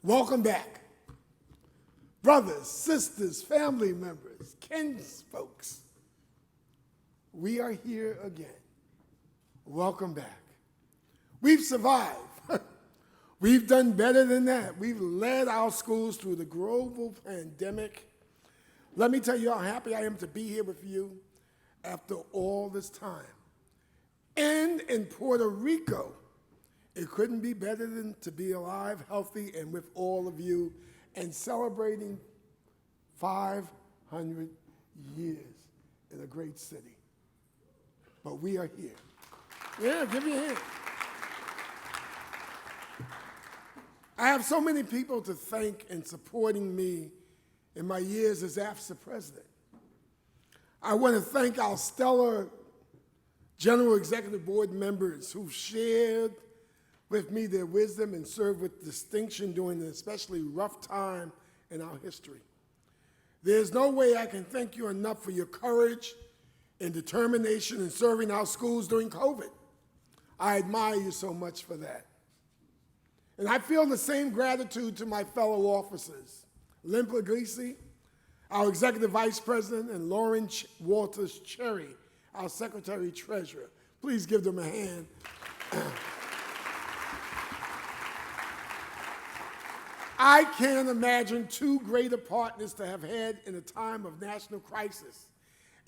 Welcome back. Brothers, sisters, family members, kinsfolks, we are here again. Welcome back. We've survived. We've done better than that. We've led our schools through the global pandemic. Let me tell you how happy I am to be here with you after all this time. And in Puerto Rico, it couldn't be better than to be alive, healthy, and with all of you, and celebrating 500 years in a great city. But we are here. Yeah, give me a hand. I have so many people to thank in supporting me in my years as AFSA President. I want to thank our stellar General Executive Board members who shared with me their wisdom and served with distinction during an especially rough time in our history. There's no way I can thank you enough for your courage and determination in serving our schools during COVID. I admire you so much for that. And I feel the same gratitude to my fellow officers, Lynn Puglisi, our Executive Vice President, and Lauren Walters Cherry, our Secretary Treasurer. Please give them a hand. I can't imagine two greater partners to have had in a time of national crisis,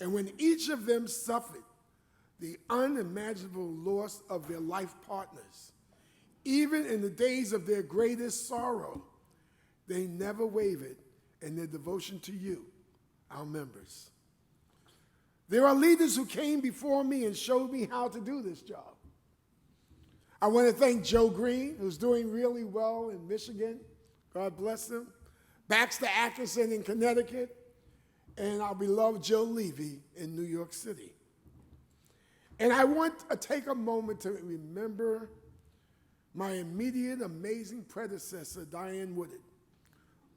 and when each of them suffered the unimaginable loss of their life partners. Even in the days of their greatest sorrow, they never wavered in their devotion to you, our members. There are leaders who came before me and showed me how to do this job. I want to thank Joe Green, who's doing really well in Michigan. God bless him. Baxter Atkinson in Connecticut, and our beloved Joe Levy in New York City. And I want to take a moment to remember my immediate amazing predecessor, Diane Woodard,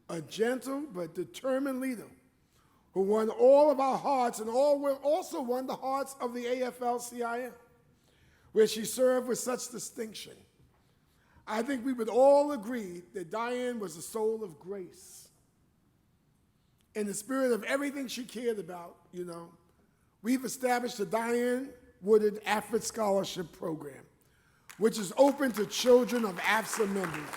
a gentle but determined leader who won all of our hearts and also won the hearts of the AFL-CIO, where she served with such distinction. I think we would all agree that Diane was a soul of grace. In the spirit of everything she cared about, we've established the Diane Woodard AFSA Scholarship Program, which is open to children of AFSA members.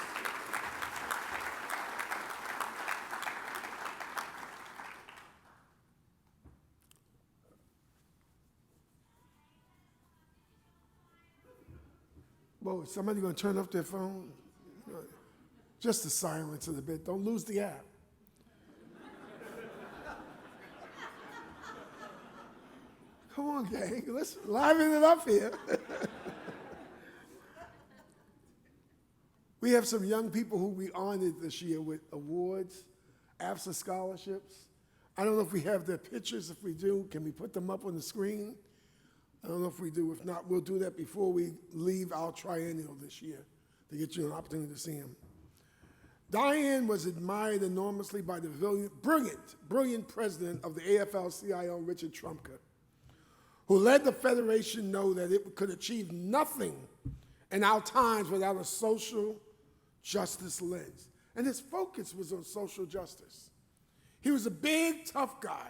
Whoa, is somebody going to turn off their phone? Just to silence it a bit. Don't lose the app. Come on, gang. Let's liven it up here. We have some young people who we honored this year with awards, AFSA scholarships. I don't know if we have their pictures. If we do, can we put them up on the screen? I don't know if we do. If not, we'll do that before we leave our triennial this year to get you an opportunity to see them. Diane was admired enormously by the brilliant president of the AFL-CIO, Richard Trumka, who let the Federation know that it could achieve nothing in our times without a social justice lens. And his focus was on social justice. He was a big, tough guy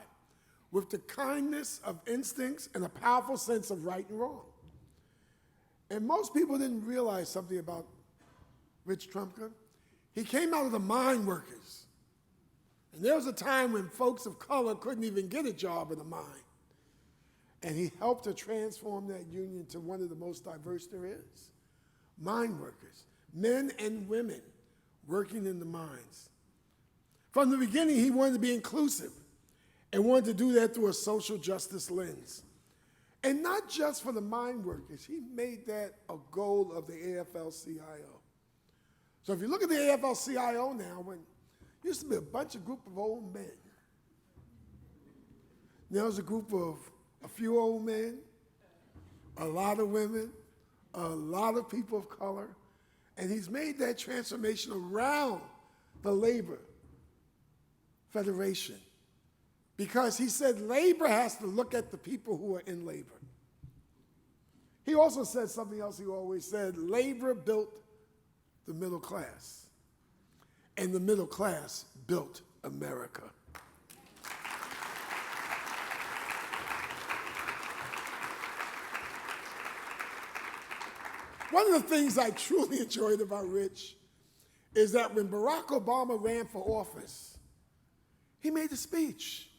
with the kindness of instincts and a powerful sense of right and wrong. And most people didn't realize something about Rich Trumka. He came out of the mine workers. And there was a time when folks of color couldn't even get a job in a mine. And he helped to transform that union to one of the most diverse there is. Mine workers, men and women working in the mines. From the beginning, he wanted to be inclusive and wanted to do that through a social justice lens. And not just for the mine workers, he made that a goal of the AFL-CIO. So if you look at the AFL-CIO now, when it used to be a group of old men. Now there's a group of a few old men, a lot of women, a lot of people of color, and he's made that transformation around the labor federation because he said labor has to look at the people who are in labor. He also said something else he always said, labor built the middle class. and the middle class built America. One of the things I truly enjoyed about Rich is that when Barack Obama ran for office, he made a speech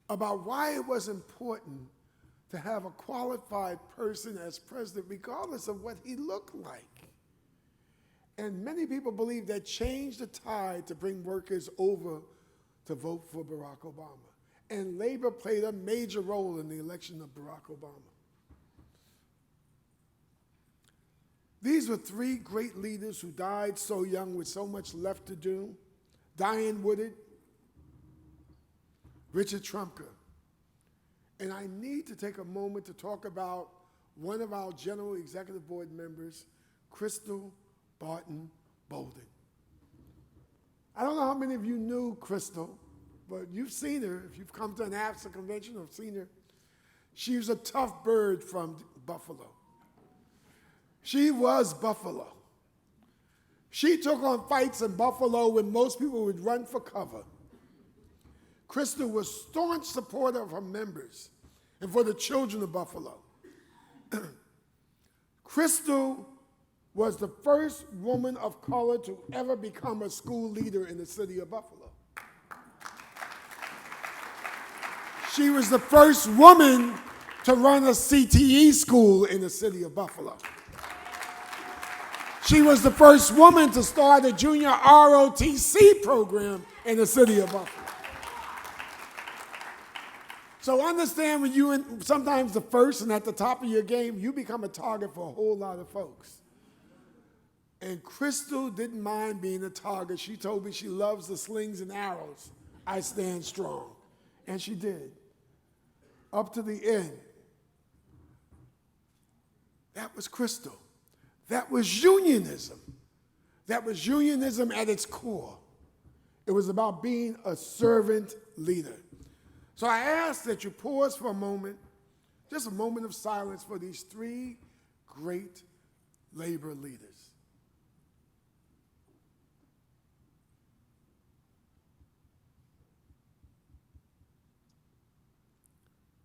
about why it was important to have a qualified person as president, regardless of what he looked like. And many people believe that changed the tide to bring workers over to vote for Barack Obama. And labor played a major role in the election of Barack Obama. These were three great leaders who died so young with so much left to do. Diane Woodard, Richard Trumka. And I need to take a moment to talk about one of our General Executive Board members, Crystal Barton Bolden. I don't know how many of you knew Crystal, but you've seen her. If you've come to an AFSA convention or seen her, she was a tough bird from Buffalo. She was Buffalo. She took on fights in Buffalo when most people would run for cover. Crystal was a staunch supporter of her members and for the children of Buffalo. Crystal was the first woman of color to ever become a school leader in the city of Buffalo. She was the first woman to run a CTE school in the city of Buffalo. She was the first woman to start a junior ROTC program in the city of Buffalo. So understand when you sometimes the first and at the top of your game, you become a target for a whole lot of folks. And Crystal didn't mind being a target. She told me she loves the slings and arrows. I stand strong. And she did. Up to the end. That was Crystal. That was unionism. That was unionism at its core. It was about being a servant leader. So I ask that you pause for a moment, just a moment of silence for these three great labor leaders.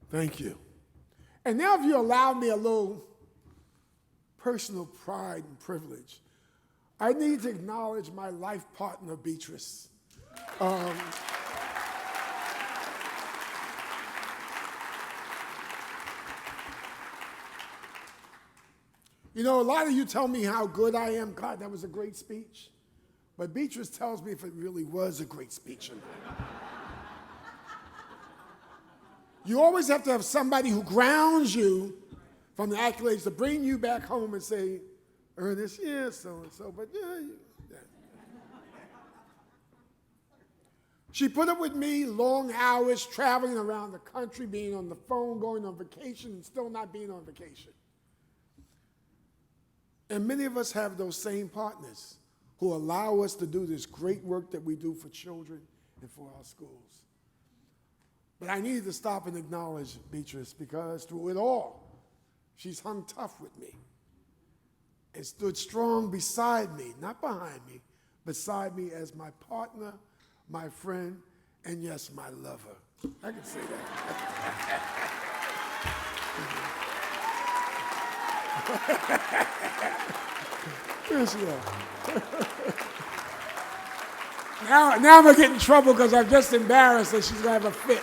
Thank you. And now if you allow me a little personal pride and privilege, I need to acknowledge my life partner, Beatrice. You know, a lot of you tell me how good I am. God, that was a great speech. But Beatrice tells me if it really was a great speech or not. You always have to have somebody who grounds you from the accolades to bring you back home and say, Ernest, yeah, so-and-so, but yeah. She put up with me long hours traveling around the country, being on the phone, going on vacation, and still not being on vacation. And many of us have those same partners who allow us to do this great work that we do for children and for our schools. But I needed to stop and acknowledge Beatrice because through it all, she's hung tough with me and stood strong beside me, not behind me, beside me as my partner, my friend, and yes, my lover. I can say that. Yes, yeah. Now I'm going to get in trouble because I'm just embarrassed that she's going to have a fit.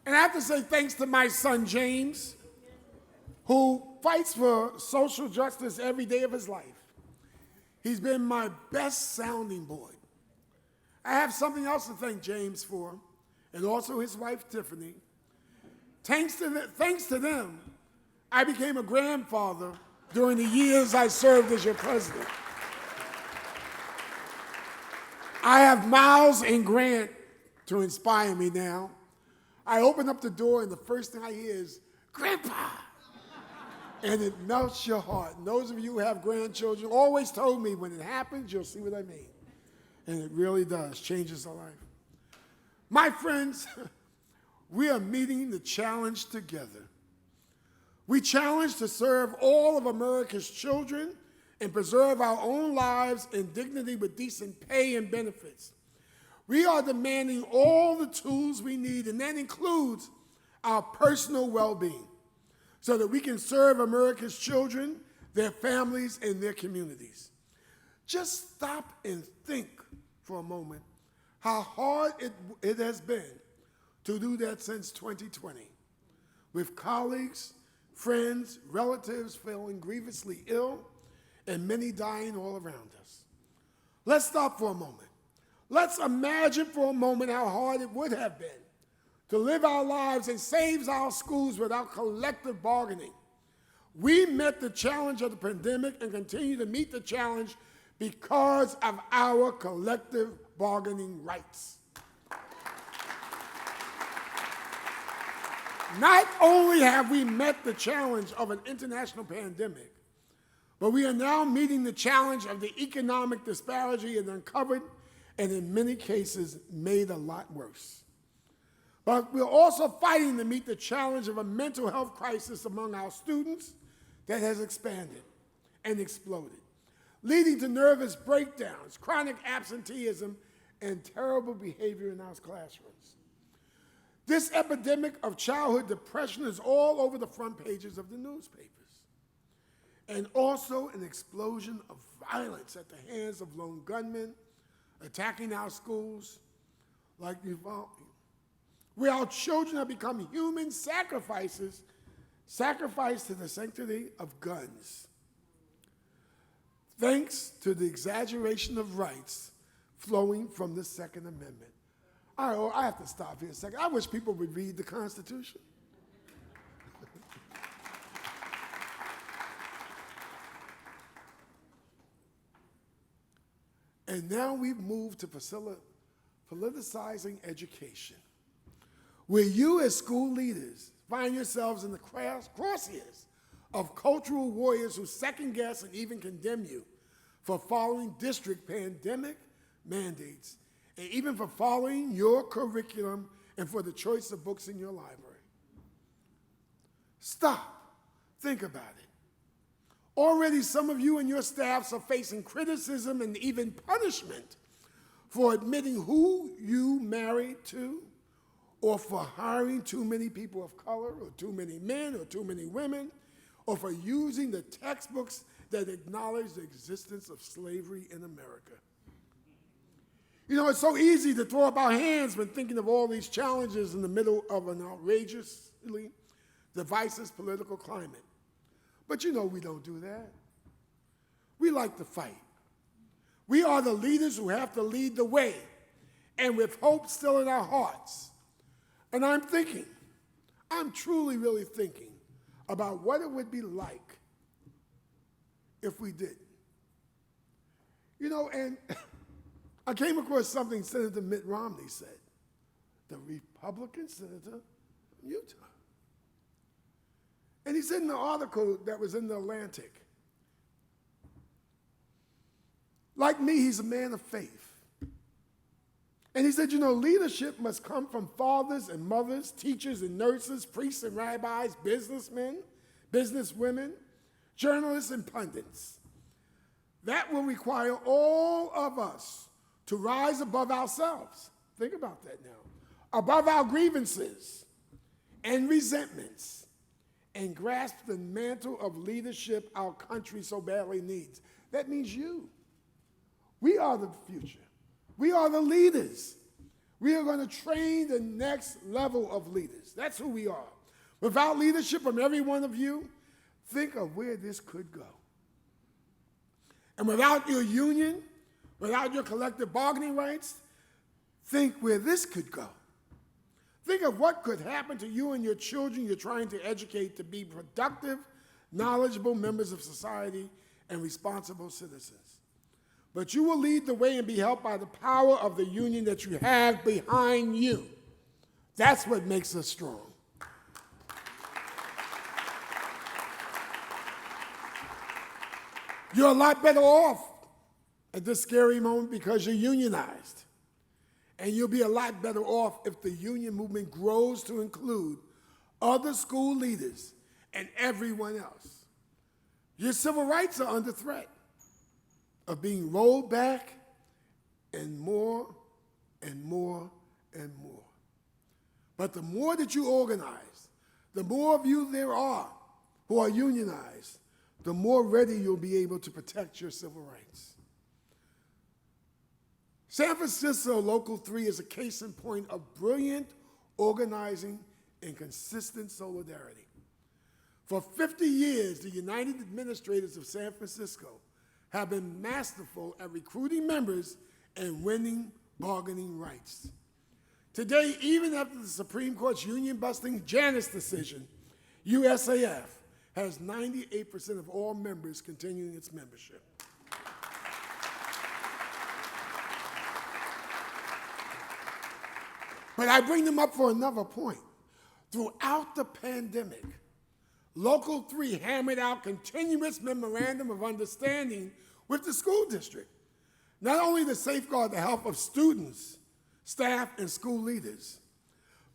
And I have to say thanks to my son, James, who fights for social justice every day of his life. He's been my best sounding board. I have something else to thank James for, and also his wife, Tiffany. Thanks to them, I became a grandfather during the years I served as your president. I have Miles and Grant to inspire me now. I open up the door and the first thing I hear is, Grandpa! And it melts your heart. And those of you who have grandchildren always told me when it happens, you'll see what I mean. And it really does, changes our life. My friends, we are meeting the challenge together. We challenge to serve all of America's children and preserve our own lives in dignity with decent pay and benefits. We are demanding all the tools we need, and that includes our personal well-being, so that we can serve America's children, their families, and their communities. Just stop and think for a moment how hard it has been to do that since 2020, with colleagues, friends, relatives feeling grievously ill, and many dying all around us. Let's stop for a moment. Let's imagine for a moment how hard it would have been to live our lives and save our schools without collective bargaining. We met the challenge of the pandemic and continue to meet the challenge because of our collective bargaining rights. Not only have we met the challenge of an international pandemic, but we are now meeting the challenge of the economic disparity and uncovered, and in many cases made a lot worse. But we're also fighting to meet the challenge of a mental health crisis among our students that has expanded and exploded, leading to nervous breakdowns, chronic absenteeism, and terrible behavior in our classrooms. This epidemic of childhood depression is all over the front pages of the newspapers, and also an explosion of violence at the hands of lone gunmen attacking our schools like Uvalde, where our children have become human sacrifices, sacrificed to the sanctity of guns, thanks to the exaggeration of rights flowing from the Second Amendment. I have to stop here a second. I wish people would read the Constitution. And now we've moved to politicizing education, where you as school leaders find yourselves in the crosshairs of cultural warriors who second guess and even condemn you for following district pandemic mandates, and even for following your curriculum and for the choice of books in your library. Stop. Think about it. Already some of you and your staffs are facing criticism and even punishment for admitting who you married to, or for hiring too many people of color, or too many men, or too many women, or for using the textbooks that acknowledge the existence of slavery in America. You know, it's so easy to throw up our hands when thinking of all these challenges in the middle of an outrageously divisive political climate. But you know we don't do that. We like to fight. We are the leaders who have to lead the way, and with hope still in our hearts. And I'm truly really thinking about what it would be like if we didn't. You know, and I came across something Senator Mitt Romney said, the Republican senator from Utah. And he said in the article that was in the Atlantic, like me, he's a man of faith. And he said, you know, leadership must come from fathers and mothers, teachers and nurses, priests and rabbis, businessmen, businesswomen, journalists and pundits. That will require all of us to rise above ourselves. Think about that now. Above our grievances and resentments, and grasp the mantle of leadership our country so badly needs. That means you. We are the future. We are the leaders. We are going to train the next level of leaders. That's who we are. Without leadership from every one of you, think of where this could go. And without your union, without your collective bargaining rights, think where this could go. Think of what could happen to you and your children you're trying to educate to be productive, knowledgeable members of society and responsible citizens. But you will lead the way and be helped by the power of the union that you have behind you. That's what makes us strong. You're a lot better off at this scary moment because you're unionized. And you'll be a lot better off if the union movement grows to include other school leaders and everyone else. Your civil rights are under threat of being rolled back and more and more and more. But the more that you organize, the more of you there are who are unionized, the more ready you'll be able to protect your civil rights. San Francisco Local 3 is a case in point of brilliant organizing and consistent solidarity. For 50 years, the United Administrators of San Francisco have been masterful at recruiting members and winning bargaining rights. Today, even after the Supreme Court's union-busting Janus decision, USAF has 98% of all members continuing its membership. But I bring them up for another point. Throughout the pandemic, Local 3 hammered out continuous memorandum of understanding with the school district, not only to safeguard the health of students, staff, and school leaders,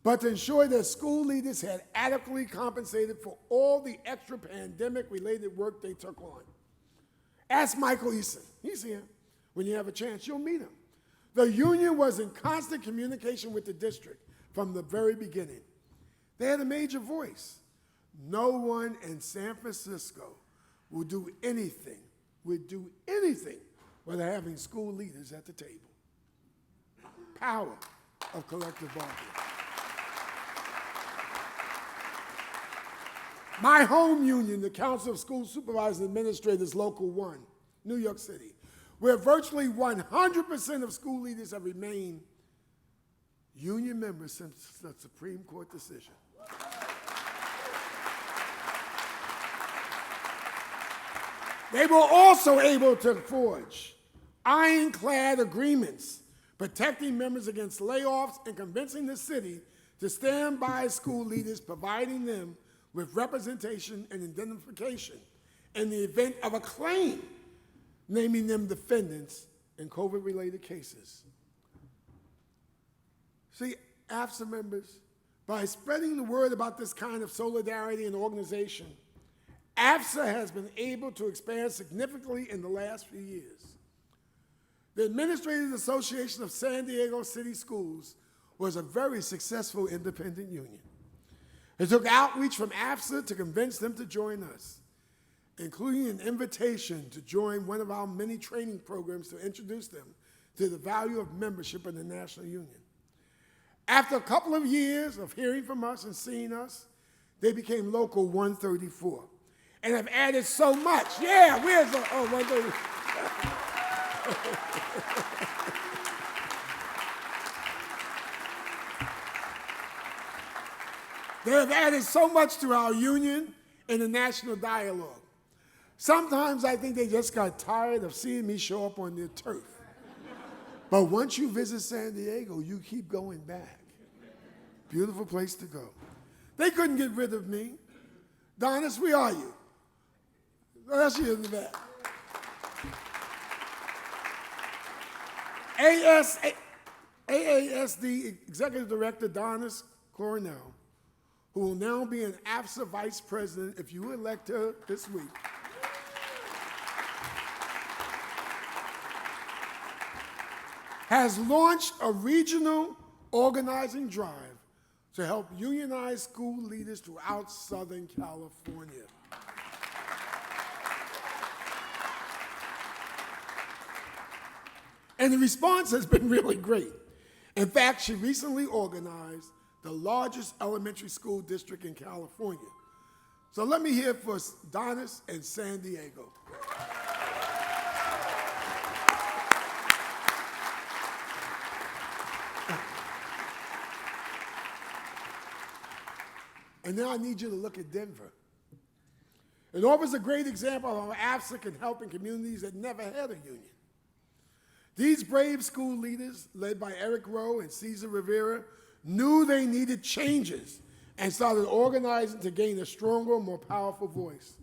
but to ensure that school leaders had adequately compensated for all the extra pandemic-related work they took on. Ask Michael Eason. He's here. When you have a chance, you'll meet him. The union was in constant communication with the district from the very beginning. They had a major voice. No one in San Francisco would do anything without having school leaders at the table. Power of collective bargaining. My home union, the Council of School Supervisors and Administrators, Local 1, New York City, where virtually 100% of school leaders have remained union members since the Supreme Court decision. They were also able to forge ironclad agreements protecting members against layoffs and convincing the city to stand by school leaders, providing them with representation and indemnification in the event of a claim, naming them defendants in COVID-related cases. See, AFSA members, by spreading the word about this kind of solidarity and organization, AFSA has been able to expand significantly in the last few years. The Administrators Association of San Diego City Schools was a very successful independent union. It took outreach from AFSA to convince them to join us, including an invitation to join one of our many training programs to introduce them to the value of membership in the National Union. After a couple of years of hearing from us and seeing us, they became Local 134 and have added so much. Yeah, where's the, 134. They have added so much to our union and the national dialogue. Sometimes I think they just got tired of seeing me show up on their turf. But once you visit San Diego, you keep going back. Beautiful place to go. They couldn't get rid of me. Donis, where are you? That's you in the back. AASD Executive Director Donis Cornell, who will now be an AFSA Vice President if you elect her this week, has launched a regional organizing drive to help unionize school leaders throughout Southern California. And the response has been really great. In fact, she recently organized the largest elementary school district in California. So let me hear for Donis and San Diego. And now I need you to look at Denver. It offers a great example of how AFSA can help in communities that never had a union. These brave school leaders, led by Eric Rowe and Cesar Rivera, knew they needed changes and started organizing to gain a stronger, more powerful voice.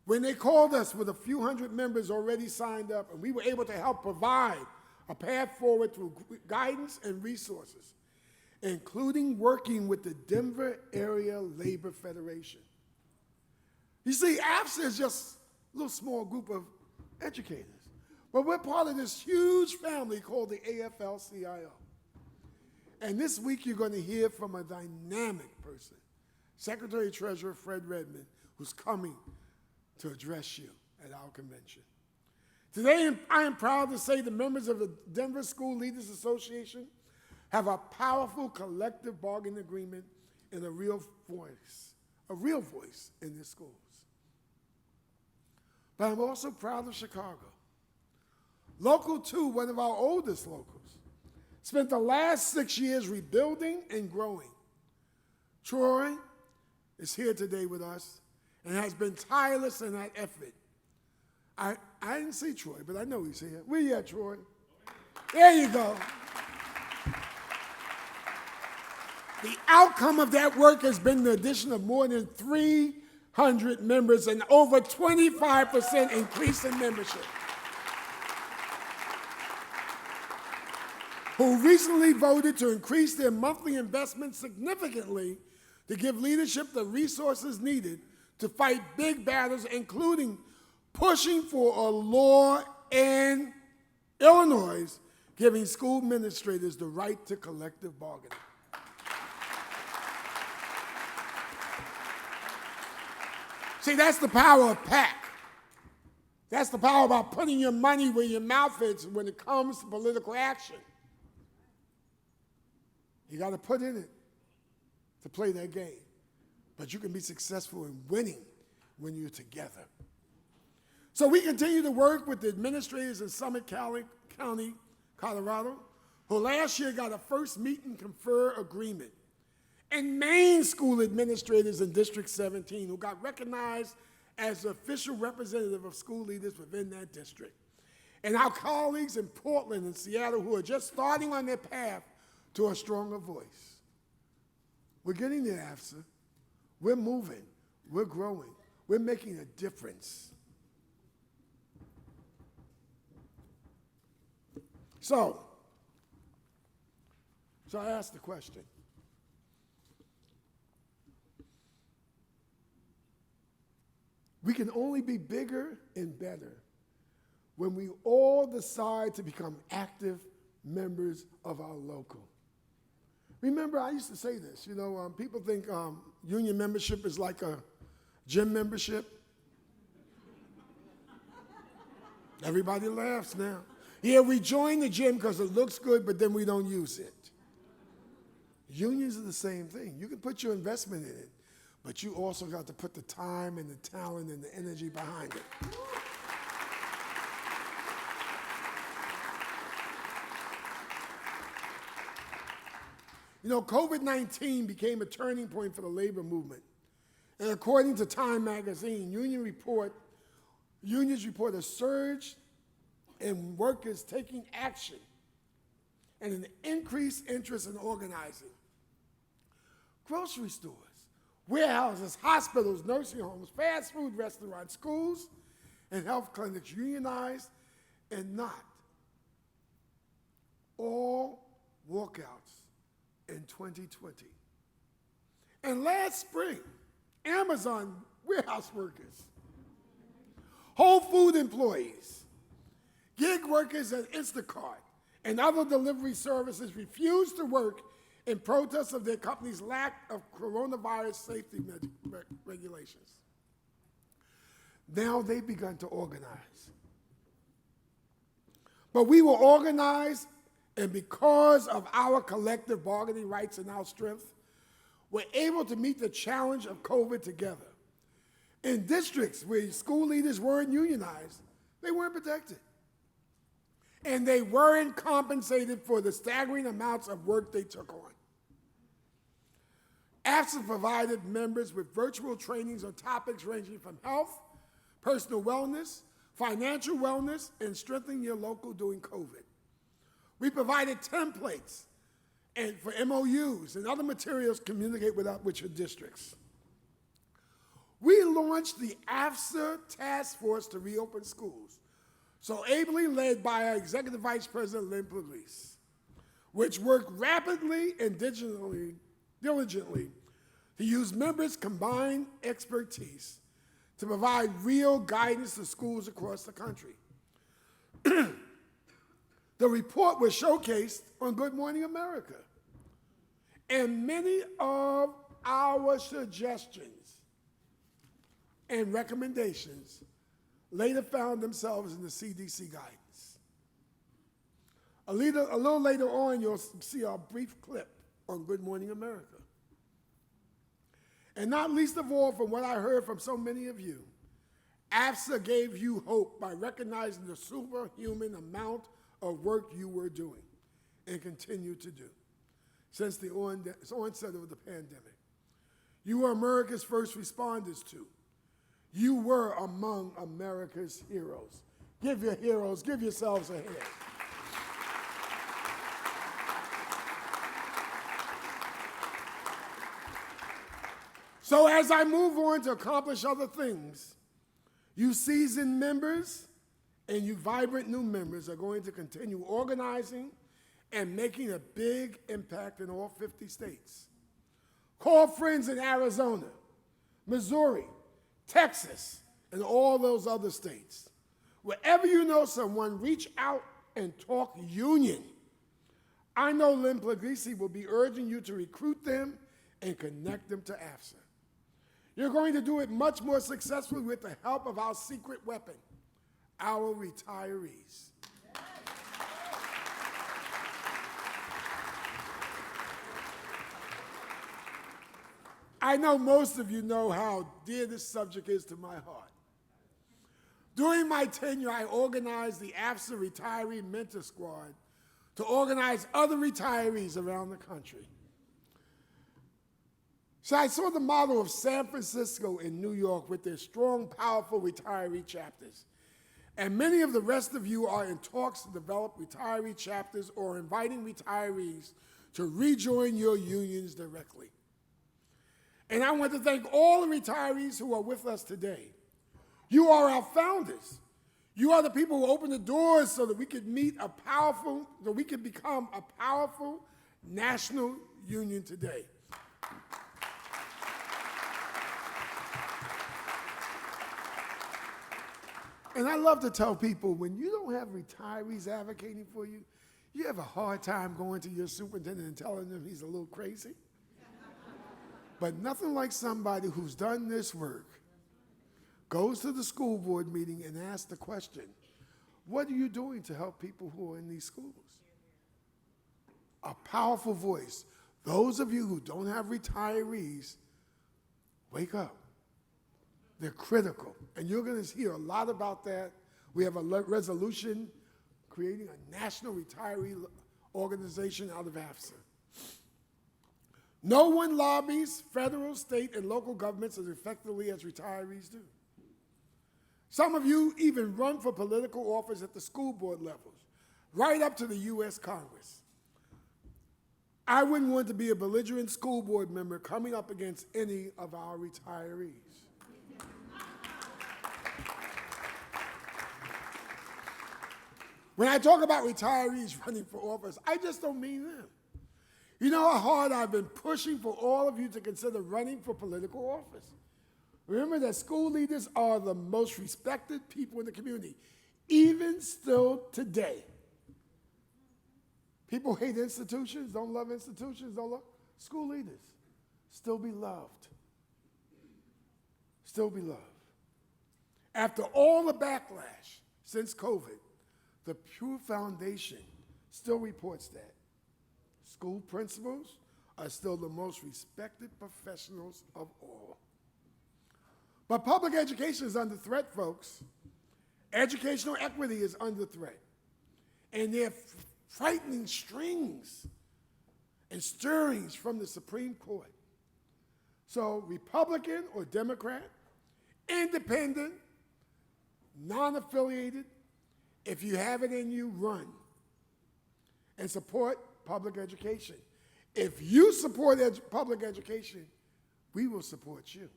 When they called us with a few hundred members already signed up, and we were able to help provide a path forward through guidance and resources, including working with the Denver Area Labor Federation. You see, AFSA is just a little small group of educators, but we're part of this huge family called the AFL-CIO. And this week you're going to hear from a dynamic person, Secretary-Treasurer Fred Redmond, who's coming to address you at our convention. Today, I am proud to say the members of the Denver School Leaders Association have a powerful collective bargaining agreement and a real voice in their schools. But I'm also proud of Chicago. Local 2, one of our oldest locals, spent the last 6 years rebuilding and growing. Troy is here today with us and has been tireless in that effort. I didn't see Troy, but I know he's here. Where you at, Troy? There you go. The outcome of that work has been the addition of more than 300 members and over 25% increase in membership, who recently voted to increase their monthly investment significantly to give leadership the resources needed to fight big battles, including pushing for a law in Illinois giving school administrators the right to collective bargaining. See, that's the power of PAC. That's the power about putting your money where your mouth is when it comes to political action. You got to put in it to play that game. But you can be successful in winning when you're together. So we continue to work with the administrators in Summit County, Colorado, who last year got a first meet and confer agreement, and Maine school administrators in District 17, who got recognized as the official representative of school leaders within that district, and our colleagues in Portland and Seattle who are just starting on their path to a stronger voice. We're getting there, AFSA. We're moving. We're growing. We're making a difference. So I asked the question. We can only be bigger and better when we all decide to become active members of our local. Remember, I used to say this, people think union membership is like a gym membership. Everybody laughs now. Yeah, we join the gym because it looks good, but then we don't use it. Unions are the same thing. You can put your investment in it, but you also got to put the time and the talent and the energy behind it. COVID-19 became a turning point for the labor movement. And according to Time magazine, unions report a surge in workers taking action and an increased interest in organizing. Grocery stores, warehouses, hospitals, nursing homes, fast food restaurants, schools, and health clinics unionized and not. All walkouts in 2020. And last spring, Amazon warehouse workers, Whole Food employees, gig workers at Instacart, and other delivery services refused to work in protest of their company's lack of coronavirus safety regulations. Now they've begun to organize. But we will organize, and because of our collective bargaining rights and our strength, we're able to meet the challenge of COVID together. In districts where school leaders weren't unionized, they weren't protected. And they weren't compensated for the staggering amounts of work they took on. AFSA provided members with virtual trainings on topics ranging from health, personal wellness, financial wellness, and strengthening your local during COVID. We provided templates and for MOUs and other materials to communicate with your districts. We launched the AFSA Task Force to reopen schools so ably led by our Executive Vice President Lynn Pugliese, which worked rapidly and diligently to use members' combined expertise to provide real guidance to schools across the country. The report was showcased on Good Morning America, and many of our suggestions and recommendations later found themselves in the CDC guidance. A little later on, you'll see a brief clip on Good Morning America. And not least of all, from what I heard from so many of you, AFSA gave you hope by recognizing the superhuman amount of work you were doing and continue to do since the onset of the pandemic. You were America's first responders too. You were among America's heroes. Give yourselves a hand. So as I move on to accomplish other things, you seasoned members and you vibrant new members are going to continue organizing and making a big impact in all 50 states. Call friends in Arizona, Missouri, Texas, and all those other states. Wherever you know someone, reach out and talk union. I know Lynn Pugliese will be urging you to recruit them and connect them to AFSA. You're going to do it much more successfully with the help of our secret weapon, our retirees. I know most of you know how dear this subject is to my heart. During my tenure, I organized the AFSA Retiree Mentor Squad to organize other retirees around the country. So I saw the model of San Francisco and New York with their strong, powerful retiree chapters. And many of the rest of you are in talks to develop retiree chapters or inviting retirees to rejoin your unions directly. And I want to thank all the retirees who are with us today. You are our founders. You are the people who opened the doors so that we could become a powerful national union today. And I love to tell people, when you don't have retirees advocating for you, you have a hard time going to your superintendent and telling him he's a little crazy. But nothing like somebody who's done this work, goes to the school board meeting and asks the question, what are you doing to help people who are in these schools? A powerful voice. Those of you who don't have retirees, wake up. They're critical, and you're going to hear a lot about that. We have a resolution creating a national retiree organization out of AFSA. No one lobbies federal, state, and local governments as effectively as retirees do. Some of you even run for political office at the school board levels, right up to the U.S. Congress. I wouldn't want to be a belligerent school board member coming up against any of our retirees. When I talk about retirees running for office, I just don't mean them. You know how hard I've been pushing for all of you to consider running for political office. Remember that school leaders are the most respected people in the community, even still today. People hate institutions, don't love institutions, don't love school leaders. Still be loved. Still be loved. After all the backlash since COVID, the Pew Foundation still reports that school principals are still the most respected professionals of all. But public education is under threat, folks. Educational equity is under threat. And there are frightening strings and stirrings from the Supreme Court. So Republican or Democrat, independent, non-affiliated, if you have it in you, run and support public education. If you support public education, we will support you.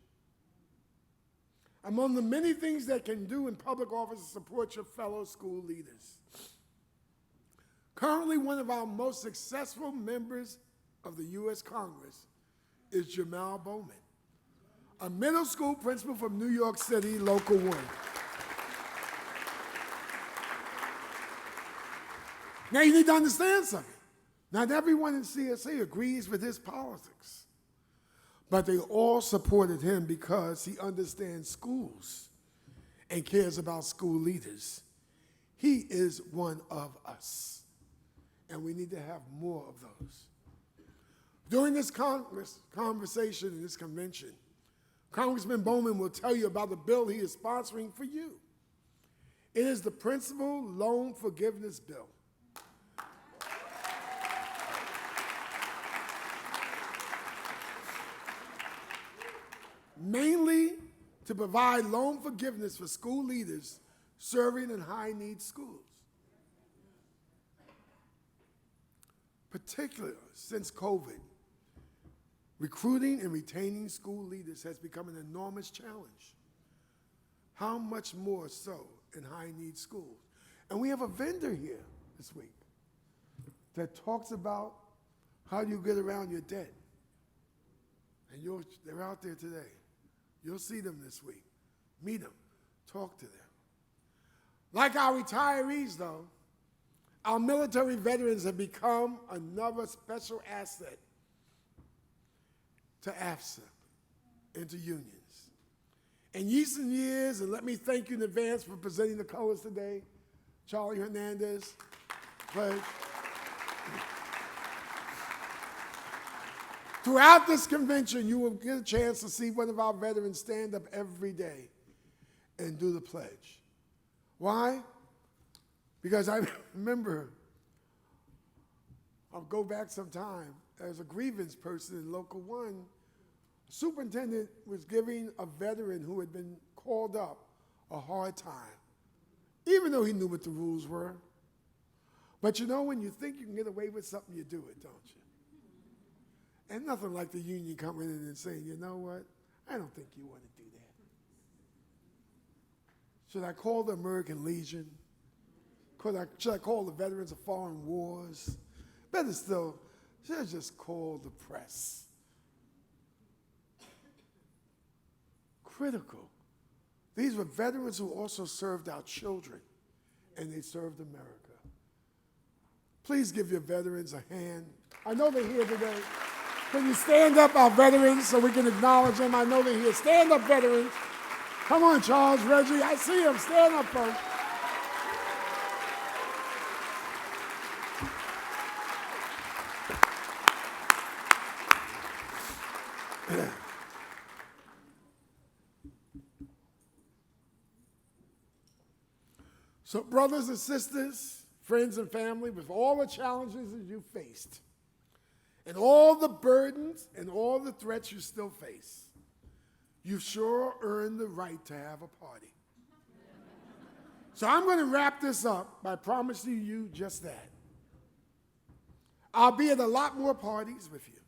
Among the many things that can do in public office is support your fellow school leaders. Currently, one of our most successful members of the U.S. Congress is Jamal Bowman, a middle school principal from New York City, Local 1. Now you need to understand something. Not everyone in CSA agrees with his politics, but they all supported him because he understands schools and cares about school leaders. He is one of us, and we need to have more of those. During this conversation in this convention, Congressman Bowman will tell you about the bill he is sponsoring for you. It is the Principal Loan Forgiveness Bill. Mainly to provide loan forgiveness for school leaders serving in high-need schools. Particularly since COVID, recruiting and retaining school leaders has become an enormous challenge. How much more so in high-need schools? And we have a vendor here this week that talks about how you get around your debt. And they're out there today. You'll see them this week. Meet them. Talk to them. Like our retirees, though, our military veterans have become another special asset to AFSA and to unions. In recent years, and let me thank you in advance for presenting the colors today, Charlie Hernandez. But throughout this convention, you will get a chance to see one of our veterans stand up every day and do the pledge. Why? Because I remember, I'll go back some time, as a grievance person in Local 1, the superintendent was giving a veteran who had been called up a hard time, even though he knew what the rules were. But you know, when you think you can get away with something, you do it, don't you? And nothing like the union coming in and saying, you know what, I don't think you want to do that. Should I call the American Legion? Should I call the Veterans of Foreign Wars? Better still, should I just call the press? Critical. These were veterans who also served our children, and they served America. Please give your veterans a hand. I know they're here today. Can you stand up, our veterans, so we can acknowledge them? I know they're here. Stand up, veterans. Come on, Charles, Reggie. I see them. Stand up, folks. So, brothers and sisters, friends and family, with all the challenges that you faced, and all the burdens and all the threats you still face, you've sure earned the right to have a party. So I'm going to wrap this up by promising you just that. I'll be at a lot more parties with you.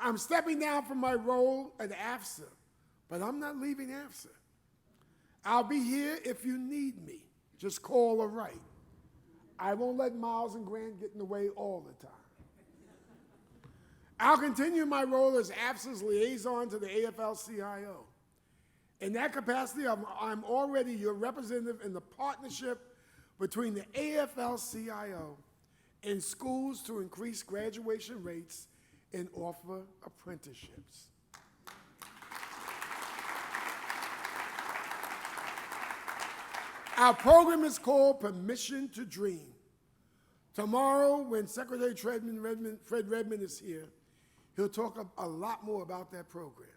I'm stepping down from my role at AFSA, but I'm not leaving AFSA. I'll be here if you need me. Just call or write. I won't let Miles and Grant get in the way all the time. I'll continue my role as AFSA's liaison to the AFL-CIO. In that capacity, I'm already your representative in the partnership between the AFL-CIO and schools to increase graduation rates and offer apprenticeships. Our program is called Permission to Dream. Tomorrow, when Secretary Fred Redmond is here, he'll talk a lot more about that program.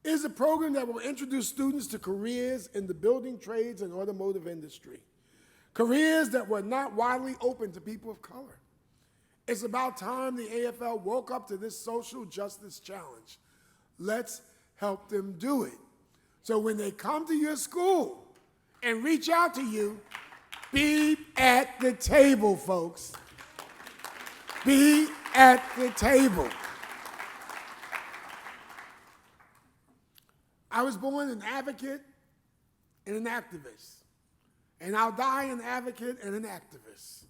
It is a program that will introduce students to careers in the building trades and automotive industry, careers that were not widely open to people of color. It's about time the AFL woke up to this social justice challenge. Let's help them do it. So when they come to your school and reach out to you, be at the table, folks. Be at the table. I was born an advocate and an activist, and I'll die an advocate and an activist.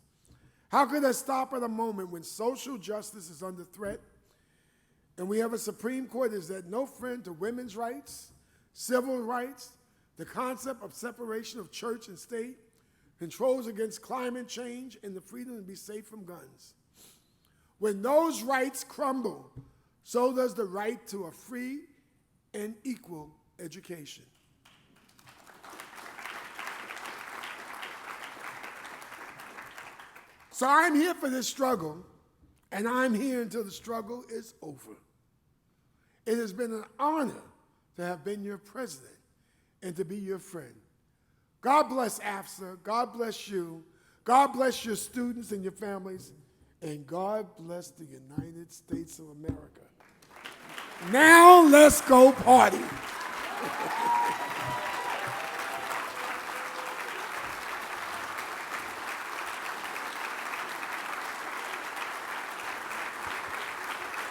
How could I stop at a moment when social justice is under threat and we have a Supreme Court that is no friend to women's rights, civil rights, the concept of separation of church and state, controls against climate change, and the freedom to be safe from guns? When those rights crumble, so does the right to a free and equal education. So I'm here for this struggle, and I'm here until the struggle is over. It has been an honor to have been your president and to be your friend. God bless AFSA. God bless you. God bless your students and your families. And God bless the United States of America. Now let's go party.